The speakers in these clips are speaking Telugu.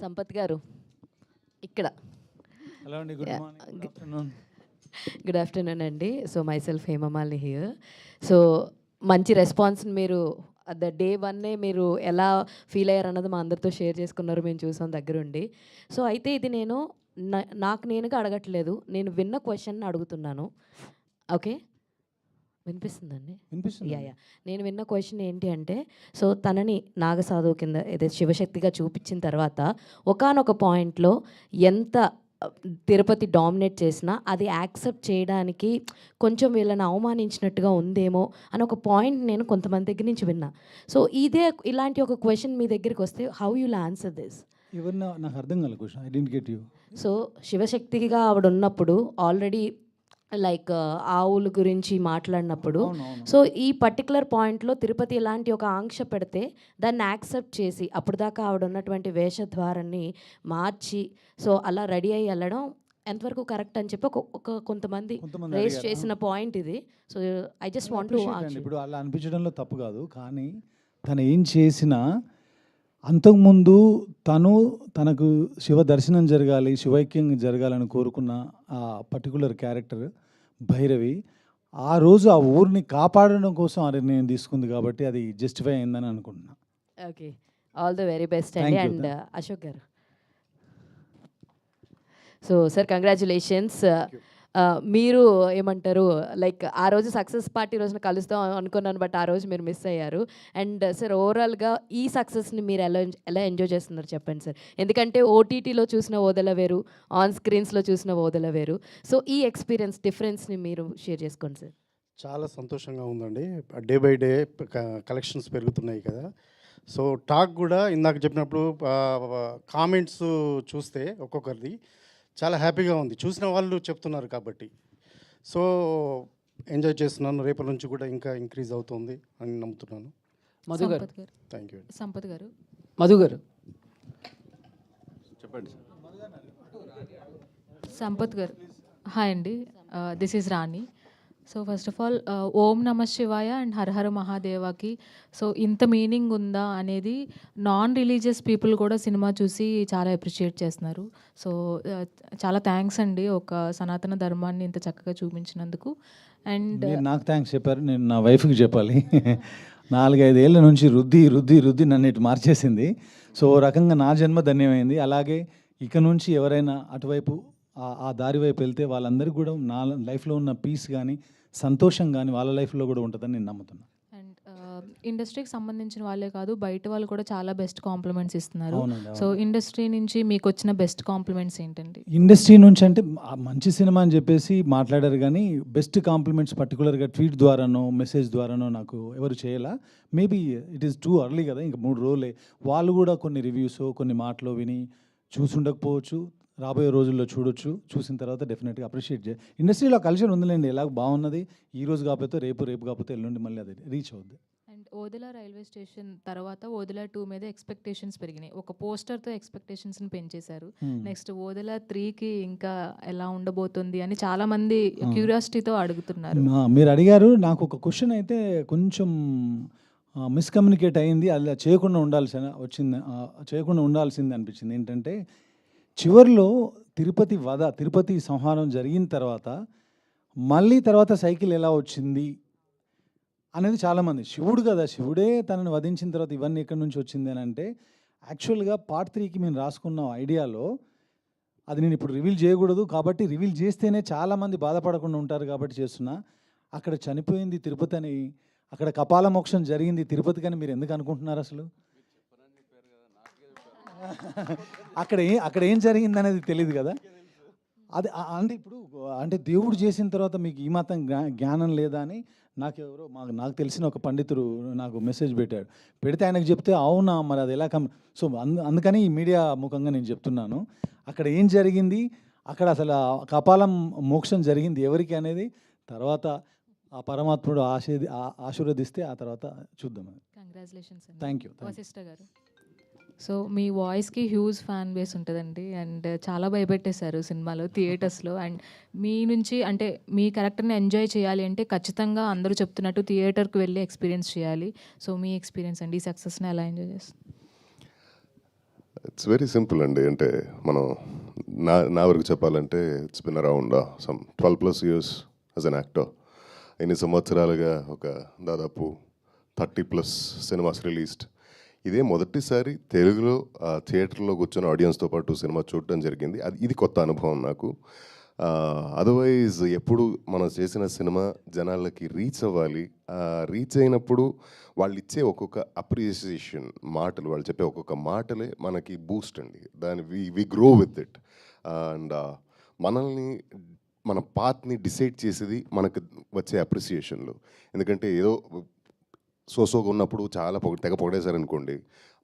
సంపత్ గారు ఇక్కడ. హలో అండి, good morning, good afternoon. Good afternoon అండి. So myself Hemamalini here. So మంచి రెస్పాన్స్ని మీరు ద డే వన్నే మీరు ఎలా ఫీల్ అయ్యారు అన్నది మా అందరితో షేర్ చేసుకున్నారు, మేము చూసాం దగ్గరుండి. సో అయితే ఇది నేను నాకు నేనుగా అడగట్లేదు, నేను విన్న క్వశ్చన్ అడుగుతున్నాను. ఓకే, వినిపిస్తుందండి? వినిపిస్తుంది. యా. నేను విన్న క్వశ్చన్ ఏంటి అంటే, సో తనని నాగసాధువు కింద ఏదైతే శివశక్తిగా చూపించిన తర్వాత ఒకానొక పాయింట్లో ఎంత తిరుపతి డామినేట్ చేసినా అది యాక్సెప్ట్ చేయడానికి కొంచెం వీళ్ళని అవమానించినట్టుగా ఉందేమో అని ఒక పాయింట్ నేను కొంతమంది దగ్గర నుంచి విన్నా. సో ఇలాంటి ఒక క్వశ్చన్ మీ దగ్గరికి వస్తే హౌ యుల్ ఆన్సర్ దిస్? ఎవరినా నాకు అర్థం కాలే question, I didn't get you. So శివశక్తిగా ఆవిడ ఉన్నప్పుడు ఆల్రెడీ లైక్ ఆవుల గురించి మాట్లాడినప్పుడు, సో ఈ పర్టికులర్ పాయింట్లో తిరుపతి ఇలాంటి ఒక ఆంక్ష పెడితే దాన్ని యాక్సెప్ట్ చేసి అప్పుడు దాకా ఆవిడ ఉన్నటువంటి వేషద్వారాన్ని మార్చి సో అలా రెడీ అయ్యి వెళ్ళడం ఎంతవరకు కరెక్ట్ అని చెప్పి కొంతమంది రేస్ చేసిన పాయింట్ ఇది. So I just want to ఇప్పుడు అలా అనిపించడంలో తప్పు కాదు, కానీ తను ఏం చేసినా అంతకుముందు తనకు శివ దర్శనం జరగాలి, శివైక్యం జరగాలని కోరుకున్న ఆ పర్టికులర్ క్యారెక్టర్ భైరవి ఆ రోజు ఆ ఊరిని కాపాడడం కోసం ఆ నిర్ణయం తీసుకుంది, కాబట్టి అది జస్టిఫై అయిందని అనుకుంటున్నా. Okay, all the very best అండి. And Ashok garu. So sir congratulations. మీరు ఏమంటారు, లైక్ ఆ రోజు సక్సెస్ పార్టీ రోజున కలుస్తాం అనుకున్నాను, బట్ ఆ రోజు మీరు మిస్ అయ్యారు. అండ్ సార్ ఓవరాల్గా ఈ సక్సెస్ని మీరు ఎలా ఎంజాయ్ చేస్తున్నారు చెప్పండి సార్. ఎందుకంటే ఓటీటీలో చూసిన ఓదెల వేరు, ఆన్ స్క్రీన్స్లో చూసిన ఓదెల వేరు. సో ఈ ఎక్స్పీరియన్స్ డిఫరెన్స్ని మీరు షేర్ చేసుకోండి సార్. చాలా సంతోషంగా ఉందండి. డే బై డే కలెక్షన్స్ పెరుగుతున్నాయి కదా. సో టాక్ కూడా ఇందాక చెప్పినప్పుడు కామెంట్స్ చూస్తే ఒక్కొక్కరిది చాలా హ్యాపీగా ఉంది, చూసిన వాళ్ళు చెప్తున్నారు కాబట్టి. సో ఎంజాయ్ చేస్తున్నాను, రేపటి నుంచి కూడా ఇంకా ఇంక్రీజ్ అవుతుంది అని నమ్ముతున్నాను. మధు గారు. Thank you. సంపత్ గారు. మధు గారు చెప్పండి. సంపత్ గారు. హాయ్ అండి, this is Rani. So first of all ఓం నమ శివాయ అండ్ హరహర మహాదేవాకి. సో ఇంత మీనింగ్ ఉందా అనేది నాన్ రిలీజియస్ పీపుల్ కూడా సినిమా చూసి చాలా అప్రిషియేట్ చేస్తున్నారు. సో చాలా థ్యాంక్స్ అండి, ఒక సనాతన ధర్మాన్ని ఇంత చక్కగా చూపించినందుకు. అండ్ నాకు థ్యాంక్స్ చెప్పారు, నేను నా వైఫ్కి చెప్పాలి. 4-5 ఏళ్ళ నుంచి రుద్ది రుద్ది రుద్ది నన్ను ఇటు మార్చేసింది. సో ఓ రకంగా నా జన్మ ధన్యమైంది. అలాగే ఇక నుంచి ఎవరైనా అటువైపు ఆ దారి వైపు వెళ్తే వాళ్ళందరికీ కూడా నా లైఫ్లో ఉన్న పీస్ కానీ సంతోషం కానీ వాళ్ళ లైఫ్లో కూడా ఉంటుందని నేను నమ్ముతున్నాను. అండ్ ఇండస్ట్రీకి సంబంధించిన వాళ్ళే కాదు, బయట వాళ్ళు కూడా చాలా బెస్ట్ కాంప్లిమెంట్స్ ఇస్తున్నారు. సో ఇండస్ట్రీ నుంచి మీకు వచ్చిన బెస్ట్ కాంప్లిమెంట్స్ ఏంటండి? ఇండస్ట్రీ నుంచి అంటే మంచి సినిమా అని చెప్పేసి మాట్లాడారు, కానీ బెస్ట్ కాంప్లిమెంట్స్ పర్టికులర్గా ట్వీట్ ద్వారానో మెసేజ్ ద్వారానో నాకు ఎవరు చేయాల. Maybe it is too early కదా, ఇంకా 3 రోజులే. వాళ్ళు కూడా కొన్ని రివ్యూస్ కొన్ని మాటలు విని చూసుండకపోవచ్చు, రాబోయే రోజుల్లో చూడొచ్చు. చూసిన తర్వాత డెఫినెట్గా అప్రిషియేట్ చేయాలి. ఇండస్ట్రీలో కల్చర్ ఉందిలేండి, ఎలా బాగున్నది. ఈ రోజు కాకపోతే రేపు, రేపు కాకపోతే ఎల్లుండి మళ్ళీ అది రీచ్ అవుద్ది. అండ్ ఓదెల రైల్వే స్టేషన్ తర్వాత ఓదెల 2 మీద ఎక్స్పెక్టేషన్స్ పెరిగినాయి. ఒక పోస్టర్తో ఎక్స్పెక్టేషన్స్ని పెంచేశారు. నెక్స్ట్ ఓదెల 3కి ఇంకా ఎలా ఉండబోతుంది అని చాలామంది క్యూరియాసిటీతో అడుగుతున్నారు. మీరు అడిగారు, నాకు ఒక క్వశ్చన్ అయితే కొంచెం మిస్కమ్యూనికేట్ అయింది, అలా చేయకుండా ఉండాల్సింది అనిపించింది. ఏంటంటే చివరిలో తిరుపతి సంహారం జరిగిన తర్వాత మళ్ళీ తర్వాత సైకిల్ ఎలా వచ్చింది అనేది చాలామంది, శివుడు కదా, శివుడే తనని వధించిన తర్వాత ఇవన్నీ ఎక్కడి నుంచి వచ్చింది అని అంటే, యాక్చువల్గా పార్ట్ 3కి మేము రాసుకున్న ఐడియాలో అది నేను ఇప్పుడు రివీల్ చేయకూడదు, కాబట్టి రివీల్ చేస్తేనే చాలామంది బాధపడకుండా ఉంటారు కాబట్టి చేస్తున్నా. అక్కడ చనిపోయింది తిరుపతి అని, అక్కడ కపాల మోక్షం జరిగింది తిరుపతికి అని మీరు ఎందుకు అనుకుంటున్నారు అసలు? అక్కడ ఏం జరిగింది అనేది తెలియదు కదా. అది అంటే ఇప్పుడు అంటే దేవుడు చేసిన తర్వాత మీకు ఈ మాత్రం జ్ఞానం లేదా అని నాకు తెలిసిన ఒక పండితుడు నాకు మెసేజ్ పెడితే ఆయనకు చెప్తే అవునా మరి అది ఎలా సో అందుకని ఈ మీడియా ముఖంగా నేను చెప్తున్నాను, అక్కడ ఏం జరిగింది, అక్కడ అసలు కపాలం మోక్షం జరిగింది ఎవరికి అనేది తర్వాత ఆ పరమాత్ముడు ఆశీర్వదిస్తే ఆ తర్వాత చూద్దాం. కంగ్రాచులేషన్స్. Thank you. వశిష్ఠ గారు. సో మీ వాయిస్కి హ్యూజ్ ఫ్యాన్ బేస్ ఉంటుందండి, అండ్ చాలా భయపెట్టేశారు సినిమాలో, థియేటర్స్లో. అండ్ మీ నుంచి అంటే మీ క్యారెక్టర్ని ఎంజాయ్ చేయాలి అంటే ఖచ్చితంగా అందరూ చెప్తున్నట్టు థియేటర్కి వెళ్ళి ఎక్స్పీరియన్స్ చేయాలి. సో మీ ఎక్స్పీరియన్స్ అండి, ఈ సక్సెస్ని ఎలా ఎంజాయ్ చేస్తారు? ఇట్స్ వెరీ సింపుల్ అండి. అంటే మనం నా వరకు చెప్పాలంటే it's been around some 12+ years as an actor. ఎన్ని సంవత్సరాలుగా ఒక దాదాపు 30+ సినిమాస్ రిలీజ్డ్. ఇదే మొదటిసారి తెలుగులో థియేటర్లో కూర్చొని ఆడియన్స్తో పాటు సినిమా చూడటం జరిగింది. ఇది కొత్త అనుభవం నాకు. అదర్వైజ్ ఎప్పుడు మనం చేసిన సినిమా జనాలకి రీచ్ అవ్వాలి. రీచ్ అయినప్పుడు వాళ్ళు ఇచ్చే ఒక్కొక్క అప్రిసియేషన్ మాటలు, వాళ్ళు చెప్పే ఒక్కొక్క మాటలే మనకి బూస్ట్ అండి. దాని we grow with it. And మనల్ని మన పాత్ని డిసైడ్ చేసేది మనకు వచ్చే అప్రిసియేషన్లు. ఎందుకంటే ఏదో సోసోగా ఉన్నప్పుడు చాలా తెగ పొగడేశారనుకోండి,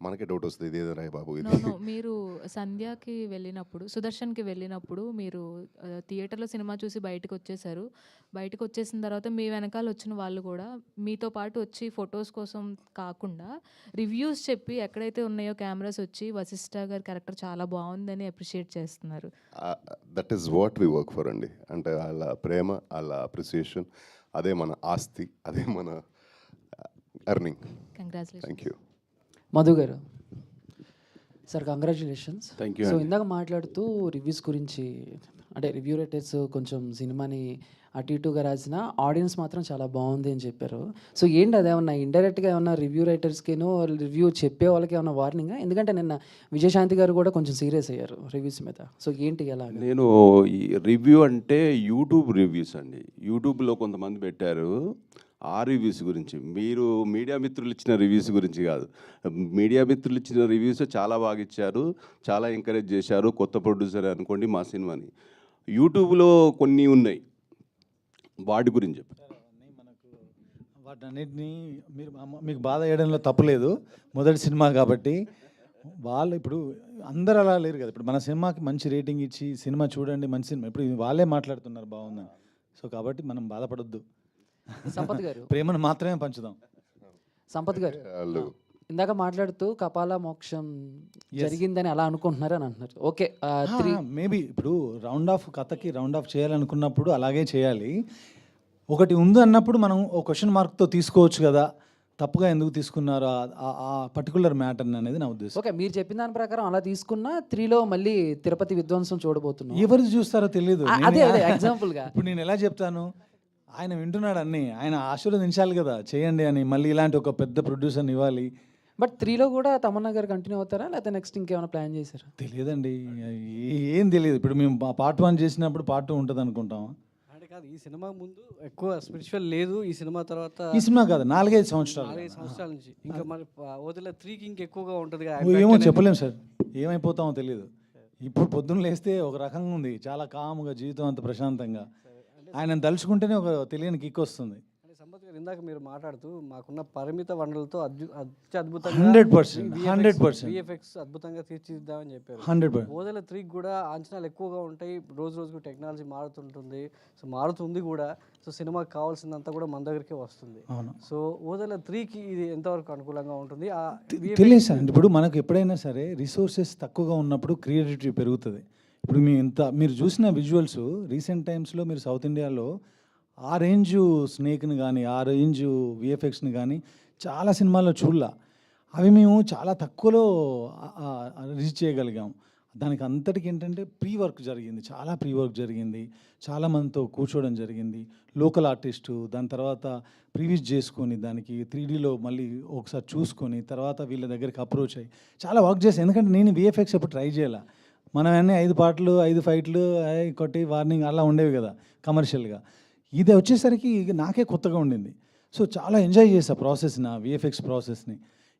మనకే డౌట్ వస్తుంది, ఇది ఏదో రాయ్ బాబు నో ఇది. నో మీరు సంధ్యాకి వెళ్ళినప్పుడు, సుదర్శన్కి వెళ్ళినప్పుడు మీరు థియేటర్లో సినిమా చూసి బయటకు వచ్చేసారు. బయటకు వచ్చేసిన తర్వాత మీ వెనకాల వచ్చిన వాళ్ళు కూడా మీతో పాటు వచ్చి ఫొటోస్ కోసం కాకుండా రివ్యూస్ చెప్పి ఎక్కడైతే ఉన్నాయో కెమెరాస్ వచ్చి వశిష్ఠ గారి క్యారెక్టర్ చాలా బాగుందని అప్రిషియేట్ చేస్తున్నారు. That is what we work for అండి. అంటే వాళ్ళ ప్రేమ, వాళ్ళ అప్రిసియేషన్, అదే మన ఆస్తి, అదే మన ఎర్నింగ్. కంగ్రాచులేషన్. Thank you. మధు గారు sir, congratulations. Thank you so అండి. ఇందాక మాట్లాడుతూ రివ్యూస్ గురించి, అంటే రివ్యూ రైటర్స్ కొంచెం సినిమాని అటు ఇటుగా రాసిన, ఆడియన్స్ మాత్రం చాలా బాగుంది అని చెప్పారు. సో ఏంటి అదేమన్నా ఇండైరెక్ట్గా ఏమన్నా రివ్యూ రైటర్స్కేనో రివ్యూ చెప్పే వాళ్ళకి ఏమన్నా వార్నింగా? ఎందుకంటే నిన్న విజయశాంతి గారు కూడా కొంచెం సీరియస్ అయ్యారు రివ్యూస్ మీద. సో ఏంటి ఎలా? నేను ఈ రివ్యూ అంటే యూట్యూబ్ రివ్యూస్ అండి. యూట్యూబ్లో కొంతమంది పెట్టారు ఆ రివ్యూస్ గురించి. మీరు మీడియా మిత్రులు ఇచ్చిన రివ్యూస్ గురించి కాదు. మీడియా మిత్రులు ఇచ్చిన రివ్యూస్ చాలా బాగా ఇచ్చారు, చాలా ఎంకరేజ్ చేశారు. కొత్త ప్రొడ్యూసర్ అనుకోండి మా సినిమాని. యూట్యూబ్లో కొన్ని ఉన్నాయి, వాటి గురించి చెప్పి. వాటన్నిటిని మీకు బాధ వేయడంలో తప్పులేదు, మొదటి సినిమా కాబట్టి. వాళ్ళు ఇప్పుడు అందరు అలా లేరు కదా. ఇప్పుడు మన సినిమాకి మంచి రేటింగ్ ఇచ్చి సినిమా చూడండి మంచి సినిమా, ఇప్పుడు వాళ్ళే మాట్లాడుతున్నారు బాగుందని. సో కాబట్టి మనం బాధపడొద్దు, సంపత్ గారు ప్రేమను మాత్రమే పంచుదాం. సంపత్ గారు వాళ్ళు ఇందాక మాట్లాడుతూ కపాల మోక్షం జరిగిందని అలా అనుకుంటున్నారు అని అంటున్నారు. ఓకే, మేబీ ఇప్పుడు రౌండ్ ఆఫ్ కథకి రౌండ్ ఆఫ్ చేయాలనుకున్నప్పుడు అలాగే చేయాలి. ఒకటి ఉంది అన్నప్పుడు మనం ఒక క్వశ్చన్ మార్క్తో తీసుకోవచ్చు కదా, తప్పుగా ఎందుకు తీసుకున్నారు ఆ పర్టికులర్ మ్యాటర్ అనేది నా ఉద్దేశం. ఓకే, మీరు చెప్పిన దాని ప్రకారం అలా తీసుకున్న 3లో మళ్ళీ తిరుపతి విధ్వంసం చూడబోతున్నాం. ఎవరు చూస్తారో తెలియదు. అదే ఎగ్జాంపుల్గా ఇప్పుడు నేను ఎలా చెప్తాను, ఆయన వింటున్నాడు అన్నీ, ఆయన ఆశీర్వదించాలి కదా చేయండి అని. మళ్ళీ ఇలాంటి ఒక పెద్ద ప్రొడ్యూసర్ని ఇవ్వాలి. బట్ 3లో కూడా తమన్నా గారు కంటిన్యూ అవుతారా, లేకపోతే నెక్స్ట్ ఇంకేమైనా ప్లాన్ చేశారా? తెలియదండి, ఏం తెలియదు. ఇప్పుడు మేము పార్ట్ 1 చేసినప్పుడు పార్ట్ 2 ఉంటుంది అనుకుంటాం. అంటే కాదు, ఈ సినిమా ముందు ఎక్కువ స్పిరిచువల్ లేదు. ఈ సినిమా తర్వాత ఈ సినిమా కాదు, 4-5 సంవత్సరాలు. 4-5 సంవత్సరాల నుంచి ఇంకా మరి వదిలే 3కి ఇంకెక్కువగా ఉంటుంది. ఏమో చెప్పలేము సార్, ఏమైపోతామో తెలియదు. ఇప్పుడు పొద్దున్న లేస్తే ఒక రకంగా ఉంది, చాలా కాముగా, జీవితం అంత ప్రశాంతంగా. ఆయన తలుచుకుంటేనే ఒక తెలియని కిక్ వస్తుంది. అంటే సంపత్ గారు ఇందాక మీరు మాట్లాడుతూ మాకున్న పరిమిత వనరులతో అద్భుతంగా 100% విఎఫ్ఎక్స్ అద్భుతంగా తీర్చిదిద్దామని చెప్పారు. 100%. ఓదెల 3కి కూడా అంచనాలు ఎక్కువగా ఉంటాయి. రోజు రోజుకు టెక్నాలజీ మారుతుంటుంది, సో మారుతుంది కూడా. సో సినిమాకి కావాల్సిందంతా కూడా మన దగ్గరికే వస్తుంది. అవును, సో ఓదెల 3కి ఇది ఎంతవరకు అనుకూలంగా ఉంటుంది? తెలియదు సార్. ఇప్పుడు మనకు ఎప్పుడైనా సరే రిసోర్సెస్ తక్కువగా ఉన్నప్పుడు క్రియేటివిటీ పెరుగుతుంది. ఇప్పుడు మీరు చూసిన విజువల్స్ రీసెంట్ టైమ్స్లో మీరు సౌత్ ఇండియాలో ఆ రేంజు స్నేక్ని కానీ, ఆ రేంజు విఎఫ్ఎక్స్ని కానీ చాలా సినిమాల్లో చూడలా. అవి మేము చాలా తక్కువలో రీచ్ చేయగలిగాం. దానికి అంతటికి ఏంటంటే ప్రీ వర్క్ జరిగింది, చాలా ప్రీ వర్క్ జరిగింది. చాలామందితో కూర్చోవడం జరిగింది, లోకల్ ఆర్టిస్టు. దాని తర్వాత ప్రీవియస్ చేసుకొని దానికి 3Dలో మళ్ళీ ఒకసారి చూసుకొని తర్వాత వీళ్ళ దగ్గరికి అప్రోచ్ అయ్యి చాలా వర్క్ చేశాను. ఎందుకంటే నేను విఎఫ్ఎక్స్ ఎప్పుడు ట్రై చేయాల. మనం అన్నీ 5 పాటలు 5 ఫైట్లు కొట్టి వార్నింగ్ అలా ఉండేవి కదా కమర్షియల్గా. ఇది వచ్చేసరికి నాకే కొత్తగా ఉండింది. సో చాలా ఎంజాయ్ చేసా ప్రాసెస్ని, విఎఫ్ఎక్స్ ప్రాసెస్ని.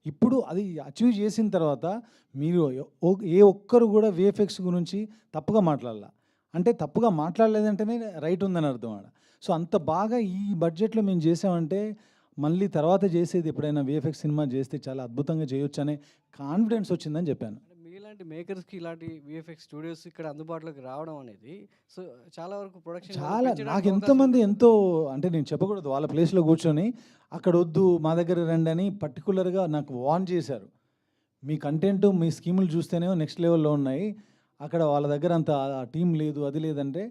ఇప్పుడు అది అచీవ్ చేసిన తర్వాత మీరు ఏ ఒక్కరు కూడా విఎఫ్ఎక్స్ గురించి తప్పుగా మాట్లాడాల. అంటే తప్పుగా మాట్లాడలేదంటేనే రైట్ ఉందని అర్థం ఆడ. సో అంత బాగా ఈ బడ్జెట్లో మేము చేసామంటే మళ్ళీ తర్వాత చేసేది ఎప్పుడైనా విఎఫ్ఎక్స్ సినిమా చేస్తే చాలా అద్భుతంగా చేయొచ్చు అనే కాన్ఫిడెన్స్ వచ్చిందని చెప్పాను. మీలాంటి మేకర్స్కి ఇలాంటి విఎఫ్ఎక్స్ స్టూడియోస్ ఇక్కడ అందుబాటులోకి రావడం అనేది సో చాలా వరకు ప్రొడక్షన్ చాలా నాకు ఎంతోమంది ఎంతో, అంటే నేను చెప్పకూడదు, వాళ్ళ ప్లేస్లో కూర్చొని అక్కడ వద్దు మా దగ్గర రండి అని పర్టికులర్గా నాకు వార్న్ చేశారు. మీ కంటెంట్ మీ స్కీములు చూస్తేనే నెక్స్ట్ లెవెల్లో ఉన్నాయి, అక్కడ వాళ్ళ దగ్గర అంత టీం లేదు, అది లేదంటే.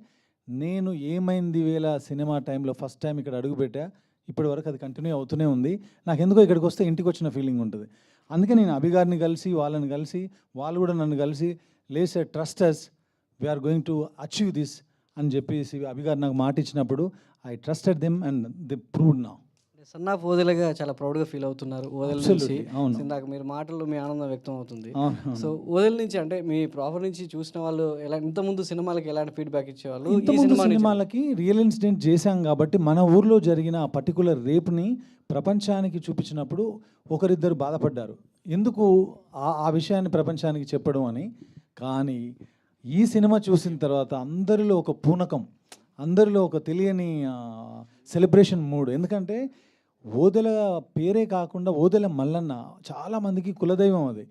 నేను ఏమైంది వేళ సినిమా టైంలో ఫస్ట్ టైం ఇక్కడ అడుగుపెట్టా, ఇప్పటి వరకు అది కంటిన్యూ అవుతూనే ఉంది. నాకు ఎందుకో ఇక్కడికి వస్తే ఇంటికి వచ్చిన ఫీలింగ్ ఉంటుంది. అందుకే నేను అభి గారిని కలిసి వాళ్ళని కలిసి వాళ్ళు కూడా నన్ను కలిసి లేదు sir trust us we're going to achieve this అని చెప్పేసి అభి గారు నాకు మాట ఇచ్చినప్పుడు I trusted them and they proved now. Son of ఓదెలగా చాలా ప్రౌడ్గా ఫీల్ అవుతున్నారు ఓదెల నుంచి. Absolutely, అవును. ఇందాక మీరు మాటల్లో మీ ఆనందం వ్యక్తం అవుతుంది. అవును. సో ఓదెల నుంచి అంటే మీ ప్రాపర్ నుంచి చూసిన వాళ్ళు ఎలా ఇంతకుముందు సినిమాలకి ఎలాంటి ఫీడ్బ్యాక్ ఇచ్చేవాళ్ళు, ఈ ఇంతకుముందు సినిమా నుంచి సినిమాలకి రియల్ ఇన్సిడెంట్ చేశాం కాబట్టి మన ఊర్లో జరిగిన ఆ పర్టికులర్ రేప్ని ప్రపంచానికి చూపించినప్పుడు ఒకరిద్దరు బాధపడ్డారు, ఎందుకు ఆ విషయాన్ని ప్రపంచానికి చెప్పడం అని. కానీ ఈ సినిమా చూసిన తర్వాత అందరిలో ఒక పూనకం, అందరిలో ఒక తెలియని సెలబ్రేషన్ మూడ్. ఎందుకంటే ఓదెల పేరే కాకుండా ఓదెల మల్లన్న చాలామందికి కులదైవం అది.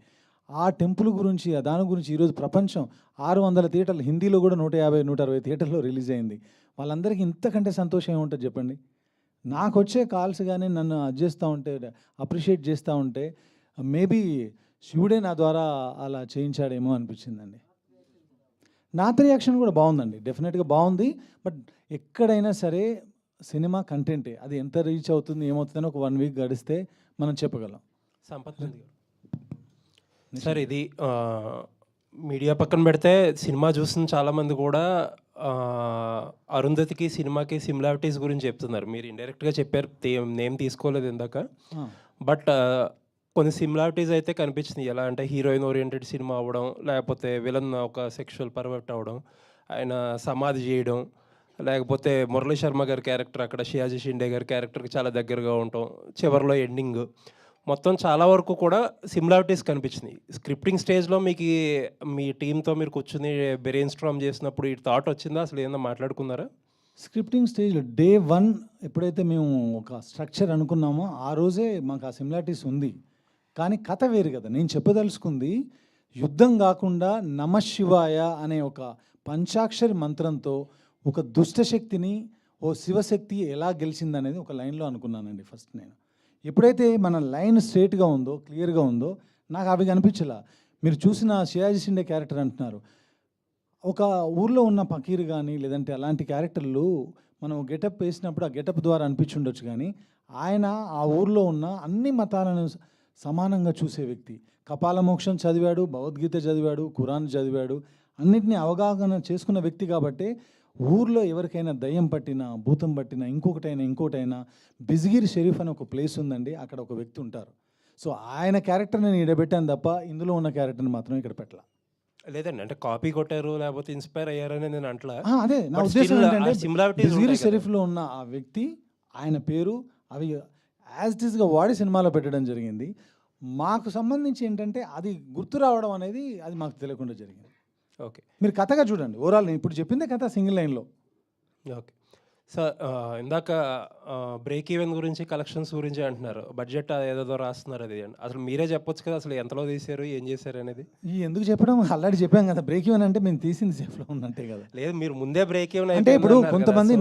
ఆ టెంపుల్ గురించి దాని గురించి ఈరోజు ప్రపంచం 600 థియేటర్లు, హిందీలో కూడా 150 160 థియేటర్లో రిలీజ్ అయింది. వాళ్ళందరికీ ఇంతకంటే సంతోషం ఏముంటుంది చెప్పండి. నాకు వచ్చే కాల్స్ కానీ నన్ను చేస్తూ ఉంటే, అప్రిషియేట్ చేస్తూ ఉంటే మేబీ శివుడే నా ద్వారా అలా చేయించాడేమో అనిపించిందండి. నాత రియాక్షన్ కూడా బాగుందండి, డెఫినెట్గా బాగుంది. బట్ ఎక్కడైనా సరే సినిమా కంటెంటే, అది ఎంత రీచ్ అవుతుంది ఏమవుతుందని ఒక 1 వీక్ గడిస్తే మనం చెప్పగలం. సంపత్ సార్, ఇది మీడియా పక్కన పెడితే సినిమా చూసిన చాలామంది కూడా అరుంధతికి సినిమాకి సిమిలారిటీస్ గురించి చెప్తున్నారు. మీరు ఇండైరెక్ట్గా చెప్పారు, నేమ్ తీసుకోలేదు ఇందాక. బట్ కొన్ని సిమిలారిటీస్ అయితే కనిపించింది. ఎలా అంటే హీరోయిన్ ఓరియంటెడ్ సినిమా అవ్వడం, లేకపోతే విలన్ ఒక సెక్షువల్ పర్వర్ట్ అవ్వడం, ఆయన సమాధి చేయడం, లేకపోతే మురళీ శర్మ గారి క్యారెక్టర్ అక్కడ షియాజీ షిండే గారి క్యారెక్టర్కి చాలా దగ్గరగా ఉండటం, చివరిలో ఎండింగ్, మొత్తం చాలా వరకు కూడా సిమిలారిటీస్ కనిపించినాయి. స్క్రిప్టింగ్ స్టేజ్లో మీకు మీ టీంతో మీరు కూర్చుని బ్రెయిన్ స్ట్రామ్ చేసినప్పుడు ఈ థాట్ వచ్చిందా, అసలు ఏమన్నా మాట్లాడుకున్నారా? స్క్రిప్టింగ్ స్టేజ్లో డే 1 ఎప్పుడైతే మేము ఒక స్ట్రక్చర్ అనుకున్నామో ఆ రోజే మాకు ఆ సిమిలారిటీస్ ఉంది. కానీ కథ వేరు కదా. నేను చెప్పదలుచుకుంది యుద్ధం కాకుండా నమశివాయ అనే ఒక పంచాక్షరి మంత్రంతో ఒక దుష్టశక్తిని ఓ శివశక్తి ఎలా గెలిచిందనేది ఒక లైన్లో అనుకున్నానండి ఫస్ట్. నేను ఎప్పుడైతే మన లైన్ స్ట్రేట్గా ఉందో, క్లియర్గా ఉందో, నాకు అవి కనిపించలా. మీరు చూసిన షియాజీ షిండే క్యారెక్టర్ అంటున్నారు, ఒక ఊర్లో ఉన్న ఫకీర్ కానీ లేదంటే అలాంటి క్యారెక్టర్లు మనం గెటప్ వేసినప్పుడు ఆ గెటప్ ద్వారా అనిపించుండొచ్చు. కానీ ఆయన ఆ ఊర్లో ఉన్న అన్ని మతాలను సమానంగా చూసే వ్యక్తి. కపాల మోక్షం చదివాడు, భగవద్గీత చదివాడు, ఖురాన్ చదివాడు, అన్నిటినీ అవగాహన చేసుకున్న వ్యక్తి. కాబట్టి ఊర్లో ఎవరికైనా దయ్యం పట్టినా, భూతం పట్టినా, ఇంకోటైనా బిజ్గిరి షరీఫ్ అని ఒక ప్లేస్ ఉందండి, అక్కడ ఒక వ్యక్తి ఉంటారు. సో ఆయన క్యారెక్టర్ నేను ఇక్కడ పెట్టాను తప్ప ఇందులో ఉన్న క్యారెక్టర్ని మాత్రం ఇక్కడ పెట్టాల. లేదండి, అంటే కాపీ కొట్టారు లేకపోతే ఇన్స్పైర్ అయ్యారని నేను అంటలా. అదే నా But ఉద్దేశం still ఏంటంటే ఆ similarities బిజ్గిరి ఉంటాయి కదా. షరీఫ్లో ఉన్న ఆ వ్యక్తి, ఆయన పేరు, అవి యాజ్ ఇట్ ఈస్గా వాడి సినిమాలో పెట్టడం జరిగింది. మాకు సంబంధించి ఏంటంటే అది గుర్తు రావడం అనేది అది మాకు తెలియకుండా జరిగింది. ఓకే, మీరు కథగా చూడండి, ఓవరాల్ నేను ఇప్పుడు చెప్పిందే కథ సింగిల్ లైన్లో. Okay sir. ఇందాక బ్రేక్ ఈవెన్ గురించి, కలెక్షన్స్ గురించి అంటున్నారు, బడ్జెట్ ఏదో రాస్తున్నారు. అది అసలు మీరే చెప్పొచ్చు కదా, అసలు ఎంతలో తీశారు, ఏం చేశారు అనేది. ఈ ఎందుకు చెప్పడం, ఆల్రెడీ చెప్పాం కదా, బ్రేక్ ఈవెన్ అంటే మేము తీసింది సేఫ్లో ఉందంటే కదా. లేదు, మీరు ముందే బ్రేక్ ఈవెన్ అంటే ఇప్పుడు కొంతమంది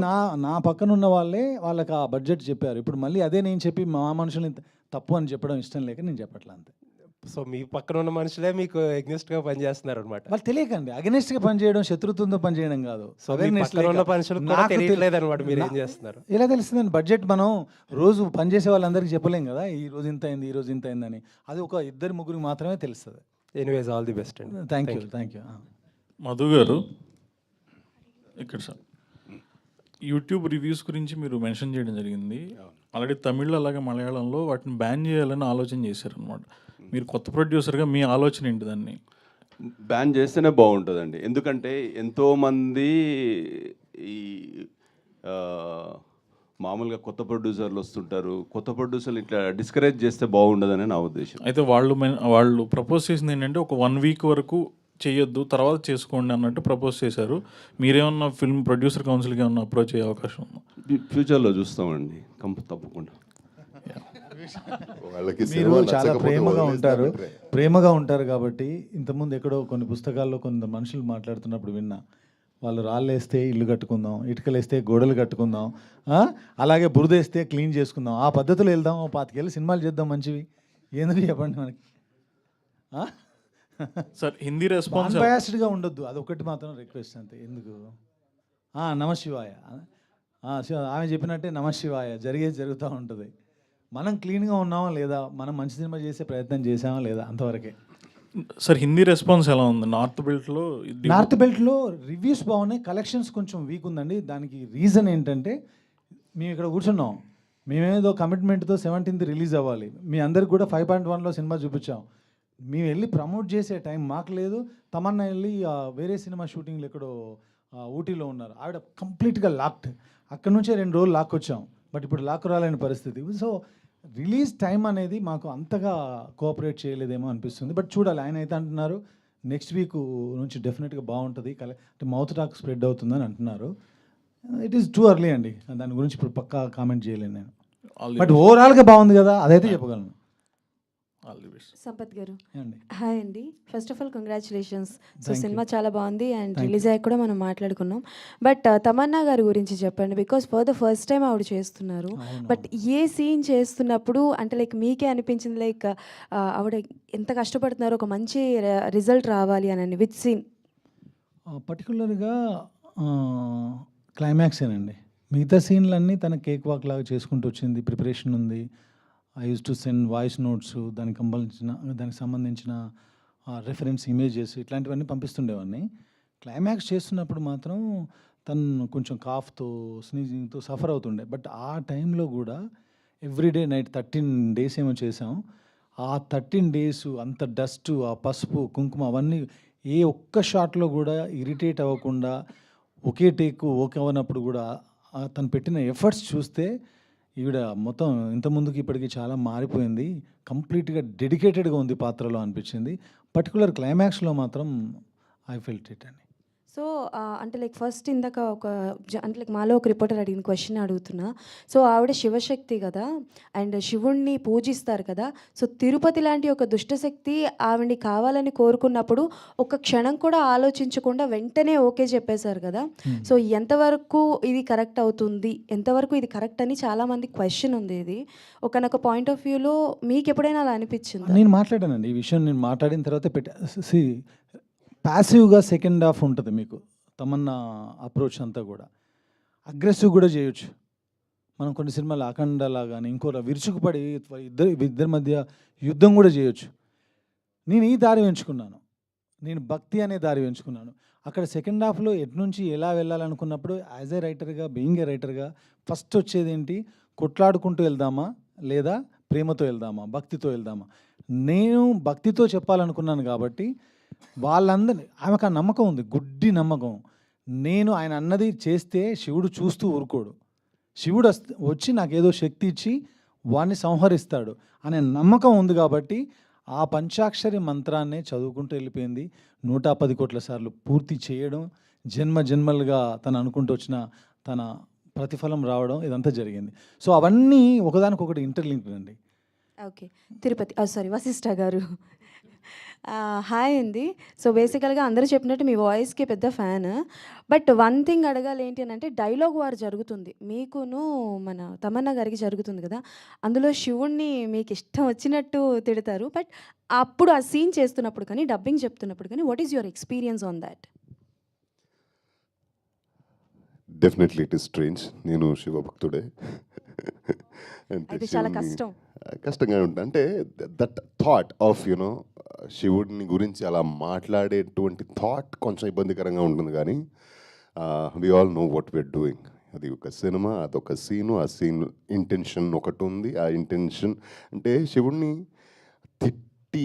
నా పక్కన ఉన్న వాళ్ళే వాళ్ళకి ఆ బడ్జెట్ చెప్పారు. ఇప్పుడు మళ్ళీ అదే నేను చెప్పి మా మనుషుల్ని తప్పు అని చెప్పడం ఇష్టం లేక నేను చెప్పట్లా అంతే. సో మీ పక్కన ఉన్న మనుషులే మీకు ఎగ్నెస్ట్గా పనిచేస్తున్నారు అనమాట. వాళ్ళు తెలియకండి, అగెనిస్ట్గా పనిచేయడం, శత్రుత్వంతో పనిచేయడం కాదు. సో మీ పక్కన ఉన్న మనుషులకు కూడా తెలియట్లేదు అనమాట మీరు ఏం చేస్తున్నారు. ఎలా తెలుస్తుందండి? బడ్జెట్ మనం రోజు పనిచేసే వాళ్ళందరికీ చెప్పలేం కదా, ఈ రోజు ఇంత అయింది, ఈ రోజు ఇంత అయిందని. అది ఒక 2-3 మాత్రమే తెలుస్తుంది. ఎనీవేస్, ఆల్ ది బెస్ట్ అండి. Thank you. మధు గారు, ఇక్కడ సార్ యూట్యూబ్ రివ్యూస్ గురించి మీరు మెన్షన్ చేయడం జరిగింది. ఆల్రెడీ తమిళ్ అలాగే మలయాళంలో వాటిని బ్యాన్ చేయాలని ఆలోచన చేశారనమాట. మీరు కొత్త ప్రొడ్యూసర్గా మీ ఆలోచన ఏంటి? దాన్ని బ్యాన్ చేస్తేనే బాగుంటుందండి. ఎందుకంటే ఎంతోమంది ఈ మామూలుగా కొత్త ప్రొడ్యూసర్లు వస్తుంటారు, కొత్త ప్రొడ్యూసర్లు ఇట్లా డిస్కరేజ్ చేస్తే బాగుండదని నా ఉద్దేశం. అయితే వాళ్ళు ప్రపోజ్ చేసింది ఏంటంటే ఒక 1 వీక్ వరకు చేయొద్దు, తర్వాత చేసుకోండి అన్నట్టు ప్రపోజ్ చేశారు. మీరేమన్నా ఫిల్మ్ ప్రొడ్యూసర్ కౌన్సిల్కి ఏమన్నా అప్రోచ్ అయ్యే అవకాశం ఉందా? ఫ్యూచర్లో చూస్తామండి, తప్పకుండా. మీరు చాలా ప్రేమగా ఉంటారు కాబట్టి ఇంతకుముందు ఎక్కడో కొన్ని పుస్తకాల్లో కొంత మనుషులు మాట్లాడుతున్నప్పుడు విన్నా, వాళ్ళు రాళ్ళు వేస్తే ఇల్లు కట్టుకుందాం, ఇటుకలు వేస్తే గోడలు కట్టుకుందాం, అలాగే బురదేస్తే క్లీన్ చేసుకుందాం, ఆ పద్ధతిలో వెళ్దాం, 25 ఏళ్ళు సినిమాలు చేద్దాం మంచివి. ఎందుకు చెప్పండి మనకి? సార్ హిందీ రెస్పాన్స్ అన్బయాస్డ్గా ఉండొద్దు, అదొకటి మాత్రం రిక్వెస్ట్ అంతే. ఎందుకు నమశివాయ, ఆమె చెప్పినట్టే నమశివాయ, జరిగేది జరుగుతూ ఉంటుంది. మనం క్లీన్గా ఉన్నామా లేదా, మనం మంచి సినిమా చేసే ప్రయత్నం చేసామా లేదా, అంతవరకే. సార్ హిందీ రెస్పాన్స్ ఎలా ఉంది నార్త్ బెల్ట్లో? నార్త్ బెల్ట్లో రివ్యూస్ బాగున్నాయి, కలెక్షన్స్ కొంచెం వీక్ ఉందండి. దానికి రీజన్ ఏంటంటే మేము ఇక్కడ కూర్చున్నాం, మేమేదో కమిట్మెంట్తో 17th రిలీజ్ అవ్వాలి, మీ అందరికి కూడా 5.1లో సినిమా చూపించాం. మేము వెళ్ళి ప్రమోట్ చేసే టైం మాకు లేదు. తమన్నా వెళ్ళి వేరే సినిమా షూటింగ్లు ఎక్కడో ఊటీలో ఉన్నారు, ఆవిడ కంప్లీట్గా లాక్డ్. అక్కడ నుంచే 2 రోజులు లాక్కొచ్చాం, బట్ ఇప్పుడు లాక్ రాలేని పరిస్థితి. సో రిలీజ్ టైం అనేది మాకు అంతగా కోఆపరేట్ చేయలేదేమో అనిపిస్తుంది. బట్ చూడాలి, ఆయన అయితే అంటున్నారు నెక్స్ట్ వీక్ నుంచి డెఫినెట్గా బాగుంటుంది, అంటే మౌత్ టాక్ స్ప్రెడ్ అవుతుందని అంటున్నారు. ఇట్ ఈస్ టూ ఎర్లీ అండి, దాని గురించి ఇప్పుడు పక్కా కామెంట్ చేయలేను నేను. బట్ ఓవరాల్గా బాగుంది కదా, అదైతే చెప్పగలను. సంపత్ గారు ఏమండి? హాయ్ అండి. First of all congratulations. So Thank cinema చాలా బాగుంది అండ్ Thank రిలీజ్ అయ్యాక కూడా మనం మాట్లాడుకున్నాం. బట్ తమన్నా గారి గురించి చెప్పండి, because for the first time ఆవిడ చేస్తున్నారు. బట్ ఏ సీన్ చేస్తున్నప్పుడు అంటే లైక్ మీకే అనిపించింది లైక్ ఆవిడ ఎంత కష్టపడుతున్నారో ఒక మంచి రిజల్ట్ రావాలి అని, విత్ సీన్? పర్టికులర్గా క్లైమాక్సేనండి. మిగతా సీన్లన్నీ తన కేక్ వాక్ లాగా చేసుకుంటూ వచ్చింది, ప్రిపరేషన్ ఉంది. I use to send voice notes, దానికి సంబంధించిన రెఫరెన్స్ ఇమేజెస్ ఇట్లాంటివన్నీ పంపిస్తుండేవాడిని. క్లైమాక్స్ చేస్తున్నప్పుడు మాత్రం తను కొంచెం కాఫ్తో స్నీజింగ్తో సఫర్ అవుతుండే. బట్ ఆ టైంలో కూడా ఎవ్రీడే నైట్ 13 days ఏమో చేసాం. ఆ 13 days అంత డస్ట్, ఆ పసుపు కుంకుమ అవన్నీ ఏ ఒక్క షాట్లో కూడా ఇరిటేట్ అవ్వకుండా ఒకే టేక్ ఓకే అవ్వనప్పుడు కూడా తను పెట్టిన ఎఫర్ట్స్ చూస్తే ఈవిడ మొత్తం ఇంతకుముందుకి ఇప్పటికి చాలా మారిపోయింది, కంప్లీట్గా డెడికేటెడ్గా ఉంది పాత్రలో అనిపించింది. పర్టికులర్ క్లైమాక్స్లో మాత్రం ఐ ఫెల్ట్ ఇట్ అండి. సో అంటే లైక్ ఫస్ట్ ఇందాక అంటే లైక్ మాలో ఒక రిపోర్టర్ అడిగిన క్వశ్చన్ అడుగుతున్నా. సో ఆవిడ శివశక్తి కదా అండ్ శివుణ్ణి పూజిస్తారు కదా. సో తిరుపతి లాంటి ఒక దుష్టశక్తి ఆవిడ్ని కావాలని కోరుకున్నప్పుడు ఒక క్షణం కూడా ఆలోచించకుండా వెంటనే ఓకే చెప్పేశారు కదా. సో ఎంతవరకు ఇది కరెక్ట్ అవుతుంది, ఎంతవరకు ఇది కరెక్ట్ అని చాలామంది క్వశ్చన్ ఉంది. ఇది ఒకనొక పాయింట్ ఆఫ్ వ్యూలో మీకు ఎప్పుడైనా అలా అనిపించింది? నేను మాట్లాడానండి ఈ విషయం, నేను మాట్లాడిన తర్వాత ప్యాసివ్గా సెకండ్ హాఫ్ ఉంటుంది మీకు. తమన్నా అప్రోచ్ అంతా కూడా అగ్రెసివ్ కూడా చేయొచ్చు. మనం కొన్ని సినిమాలు అఖండలా కానీ ఇంకోలా విరుచుకుపడి ఇద్దరి మధ్య యుద్ధం కూడా చేయొచ్చు. నేను ఈ దారి ఎంచుకున్నాను, నేను భక్తి అనే దారి ఎంచుకున్నాను. అక్కడ సెకండ్ హాఫ్లో నుంచి ఎలా వెళ్ళాలనుకున్నప్పుడు యాజ్ ఏ రైటర్గా, బీయింగ్ ఏ రైటర్గా ఫస్ట్ వచ్చేది ఏంటి, కొట్లాడుకుంటూ వెళ్దామా లేదా ప్రేమతో వెళ్దామా, భక్తితో వెళ్దామా. నేను భక్తితో చెప్పాలనుకున్నాను కాబట్టి వాళ్ళందరినీ, ఆమెకు ఆ నమ్మకం ఉంది, గుడ్డి నమ్మకం. నేను ఆయన అన్నది చేస్తే శివుడు చూస్తూ ఊరుకోడు, శివుడు వచ్చి నాకేదో శక్తి ఇచ్చి వాడిని సంహరిస్తాడు అనే నమ్మకం ఉంది కాబట్టి ఆ పంచాక్షరి మంత్రాన్నే చదువుకుంటూ వెళ్ళిపోయింది. 110 కోట్ల సార్లు పూర్తి చేయడం, జన్మలుగా తను అనుకుంటూ వచ్చిన తన ప్రతిఫలం రావడం, ఇదంతా జరిగింది. సో అవన్నీ ఒకదానికొకటి ఇంటర్లింక్డ్ అండి. ఓకే. తిరుపతి వశిష్ఠ గారు హాయ్ అండి. సో బేసికల్గా అందరూ చెప్పినట్టు మీ వాయిస్కి పెద్ద ఫ్యాన్. బట్ వన్ థింగ్ అడగాలి ఏంటి అని అంటే, డైలాగ్ వార్ జరుగుతుంది మీకును మన తమన్నా గారికి జరుగుతుంది కదా. అందులో శివుణ్ణి మీకు ఇష్టం వచ్చినట్టు తిడతారు. బట్ అప్పుడు ఆ సీన్ చేస్తున్నప్పుడు కానీ, డబ్బింగ్ చెప్తున్నప్పుడు కానీ, what is your experience on that? Definitely it is strange. నేను శివభక్తుడే. అయితే చాలా కష్టంగా ఉంటుంది. అంటే దట్ థాట్ ఆఫ్ శివుడిని గురించి అలా మాట్లాడేటువంటి థాట్ కొంచెం ఇబ్బందికరంగా ఉంటుంది. కానీ we all know what we're doing. అది ఒక సినిమా, అదొక సీను, ఆ సీన్ ఇంటెన్షన్ ఒకటి ఉంది. ఆ ఇంటెన్షన్ అంటే శివుడిని తిట్టి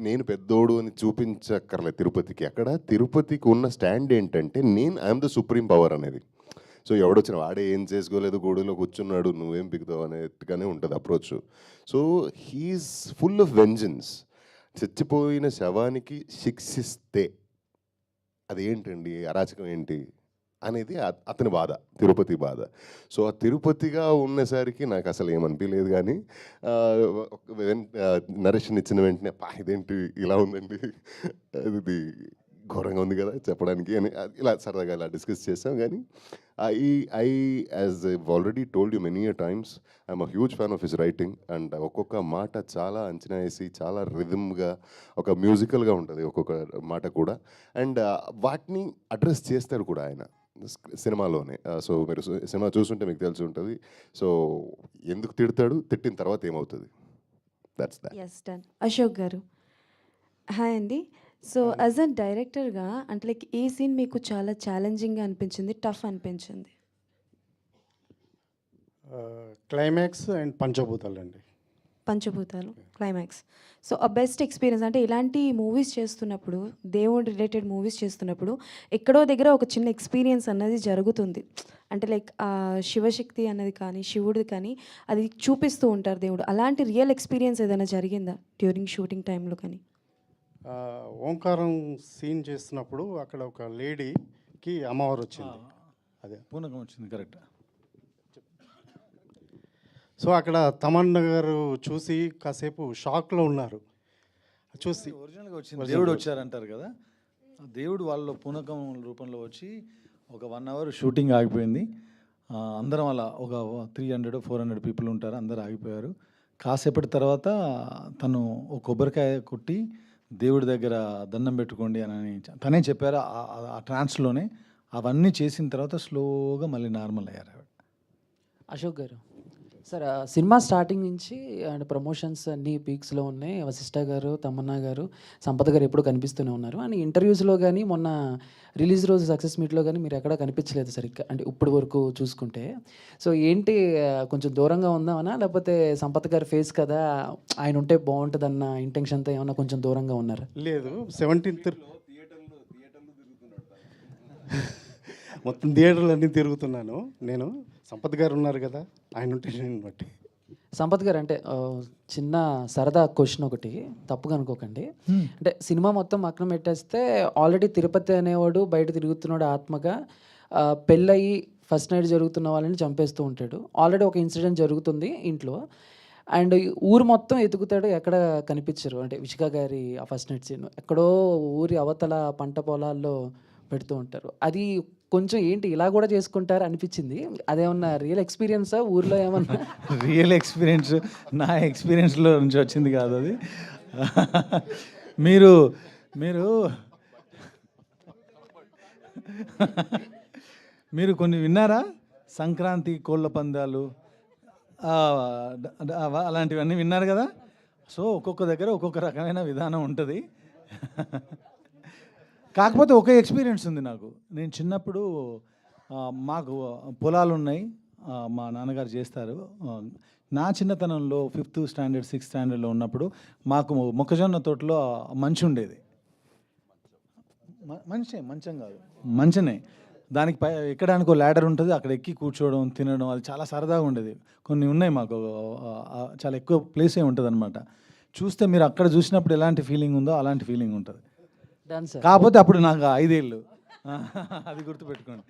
నేను పెద్దోడు అని చూపించక్కర్లేదు తిరుపతికి. అక్కడ తిరుపతికి ఉన్న స్టాండ్ ఏంటంటే ఐఎమ్ ద సుప్రీం పవర్ అనేది. సో ఎవడొచ్చిన వాడే ఏం చేసుకోలేదు, గోడులో కూర్చున్నాడు, నువ్వేం పిగుతావు అనేట్టుగానే ఉంటుంది approach. So he's full of vengeance. చచ్చిపోయిన శవానికి శిక్షిస్తే అదేంటండి, అరాచకం ఏంటి అనేది అతని బాధ, తిరుపతి బాధ. సో ఆ తిరుపతిగా ఉన్నసరికి నాకు అసలు ఏమనిపించలేదు. కానీ నరేషన్ ఇచ్చిన వెంటనే ఇదేంటి ఇలా ఉందండి, అది ఘోరంగా ఉంది కదా చెప్పడానికి అని ఇలా సరదాగా ఇలా డిస్కస్ చేసాం. కానీ I as I've already told you many times, I'm a huge fan of his writing. And ఒక్కొక్క మాట చాలా అంచనా వేసి, చాలా రిథమ్గా, ఒక మ్యూజికల్గా ఉంటుంది ఒక్కొక్క మాట కూడా. అండ్ వాటిని అడ్రస్ చేస్తాడు కూడా ఆయన. సినిమాలోనే. సో మీరు సినిమా చూస్తుంటే మీకు తెలిసి ఉంటుంది. సో ఎందుకు తిడతాడు, తిట్టిన తర్వాత ఏమవుతుంది, that's that. Yes done. Ashok garu hi అండి. సో యాజ్ అ డైరెక్టర్గా అంటే లైక్ ఏ సీన్ మీకు చాలా ఛాలెంజింగ్గా అనిపించింది, టఫ్ అనిపించింది? క్లైమాక్స్ అండ్ పంచభూతాలు అండి. పంచభూతాలు క్లైమాక్స్. సో ఆ బెస్ట్ ఎక్స్పీరియన్స్ అంటే ఇలాంటి మూవీస్ చేస్తున్నప్పుడు, దేవుడు రిలేటెడ్ మూవీస్ చేస్తున్నప్పుడు ఎక్కడో దగ్గర ఒక చిన్న ఎక్స్పీరియన్స్ అన్నది జరుగుతుంది. అంటే లైక్ శివశక్తి అన్నది కానీ శివుడిది కానీ అది చూపిస్తూ ఉంటారు దేవుడు. అలాంటి రియల్ ఎక్స్పీరియన్స్ ఏదైనా జరిగిందా డ్యూరింగ్ షూటింగ్ టైంలో కానీ? ఓంకారం సీన్ చేస్తున్నప్పుడు అక్కడ ఒక లేడీకి అమ్మవారు వచ్చింది. అదే పూనకం వచ్చింది, కరెక్ట్. సో అక్కడ తమన్నా గారు చూసి కాసేపు షాక్లో ఉన్నారు. చూసి ఒరిజినల్గా వచ్చింది, దేవుడు వచ్చారంటారు కదా, ఆ దేవుడు వాళ్ళ పూనకం రూపంలో వచ్చి ఒక 1 hour షూటింగ్ ఆగిపోయింది. అందరం అలా ఒక 300-400 పీపుల్ ఉంటారు, అందరు ఆగిపోయారు. కాసేపటి తర్వాత తను ఒక కొబ్బరికాయ కొట్టి దేవుడి దగ్గర దండం పెట్టుకోండి అని తనే చెప్పారు. ఆ ట్రాన్స్లోనే అవన్నీ చేసిన తర్వాత స్లోగా మళ్ళీ నార్మల్ అయ్యారు. Ashok garu sir, cinema starting నుంచి అండ్ ప్రమోషన్స్ అన్నీ పీక్స్లో ఉన్నాయి. వశిష్ఠ గారు, తమన్నా గారు, సంపత్ గారు ఎప్పుడు కనిపిస్తూనే ఉన్నారు. అండ్ ఇంటర్వ్యూస్లో కానీ మొన్న రిలీజ్ రోజు సక్సెస్ మీట్లో కానీ మీరు ఎక్కడా కనిపించలేదు సరిగ్గా, అంటే ఇప్పుడు వరకు చూసుకుంటే. సో ఏంటి, కొంచెం దూరంగా ఉందామనా, లేకపోతే సంపత్ గారి ఫేస్ కదా ఆయన ఉంటే బాగుంటుందన్న ఇంటెన్షన్తో ఏమన్నా కొంచెం దూరంగా ఉన్నారా? లేదు, 17th మొత్తం థియేటర్లు అన్నీ తిరుగుతున్నాను నేను. సంపత్ గారు ఉన్నారు కదా, ఆయన ఉంటే నేను బట్టి. సంపత్ గారు అంటే చిన్న సరదా క్వశ్చన్ ఒకటి, తప్పుగా అనుకోకండి. అంటే సినిమా మొత్తం పక్కన పెట్టేస్తే ఆల్రెడీ తిరుపతి అనేవాడు బయట తిరుగుతున్నాడు ఆత్మగా, పెళ్ళయి ఫస్ట్ నైట్ జరుగుతున్న వాళ్ళని చంపేస్తూ ఉంటాడు. ఆల్రెడీ ఒక ఇన్సిడెంట్ జరుగుతుంది ఇంట్లో, అండ్ ఊరు మొత్తం ఎతుకుతాడు, ఎక్కడ కనిపించరు. అంటే విశిఖ గారి ఆ ఫస్ట్ నైట్ సీన్ ఎక్కడో ఊరి అవతల పంట పొలాల్లో పెడుతూ ఉంటారు. అది కొంచెం ఏంటి ఇలా కూడా చేసుకుంటారు అనిపించింది. అదేమన్నా రియల్ ఎక్స్పీరియన్సా ఊర్లో ఏమన్నా? రియల్ ఎక్స్పీరియన్స్ నా ఎక్స్పీరియన్స్లో నుంచి వచ్చింది కాదు అది. మీరు మీరు మీరు కొన్ని విన్నారా? సంక్రాంతి కోళ్ళ పందాలు అలాంటివన్నీ విన్నారు కదా. సో ఒక్కొక్క దగ్గర ఒక్కొక్క రకమైన విధానం ఉంటుంది. కాకపోతే ఒక ఎక్స్పీరియన్స్ ఉంది నాకు. నేను చిన్నప్పుడు మాకు పొలాలు ఉన్నాయి, మా నాన్నగారు చేస్తారు. నా చిన్నతనంలో 5th standard 6th standardలో ఉన్నప్పుడు మాకు మొక్కజొన్న తోటలో మంచి ఉండేది. మంచం కాదు, మంచనే. దానికి ఎక్కడానికి ల్యాడర్ ఉంటుంది, అక్కడ ఎక్కి కూర్చోవడం, తినడం, అది చాలా సరదాగా ఉండేది. కొన్ని ఉన్నాయి మాకు, చాలా ఎక్కువ ప్లేసే ఉంటుంది అనమాట. చూస్తే మీరు అక్కడ చూసినప్పుడు ఎలాంటి ఫీలింగ్ ఉందో అలాంటి ఫీలింగ్ ఉంటుంది. కాకపోతే అప్పుడు నాకు 5 ఏళ్ళు, అది గుర్తుపెట్టుకోండి.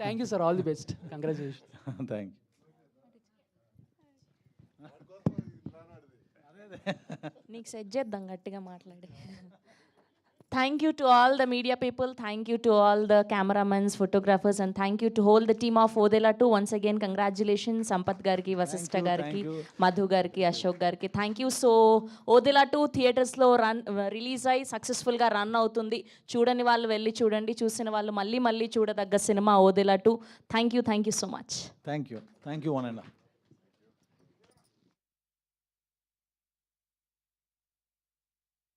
Thank you sir, all the best, congratulation. Thank you. నీకు సెట్ చేద్దాం గట్టిగా మాట్లాడి. Thank you to all the media people, thank you to all the cameramans, photographers, and thank you to whole the team of Odela 2. Once again, congratulations Sampath gariki, Vasishtha gariki, Madhu gariki, Ashok gariki. Thank you. So Odela 2 theaters lo run release ayi successful ga run avutundi. Chudani vallu velli chudandi, chusina vallu malli malli chudadagga cinema Odela 2. Thank you so much. Thank you one and all.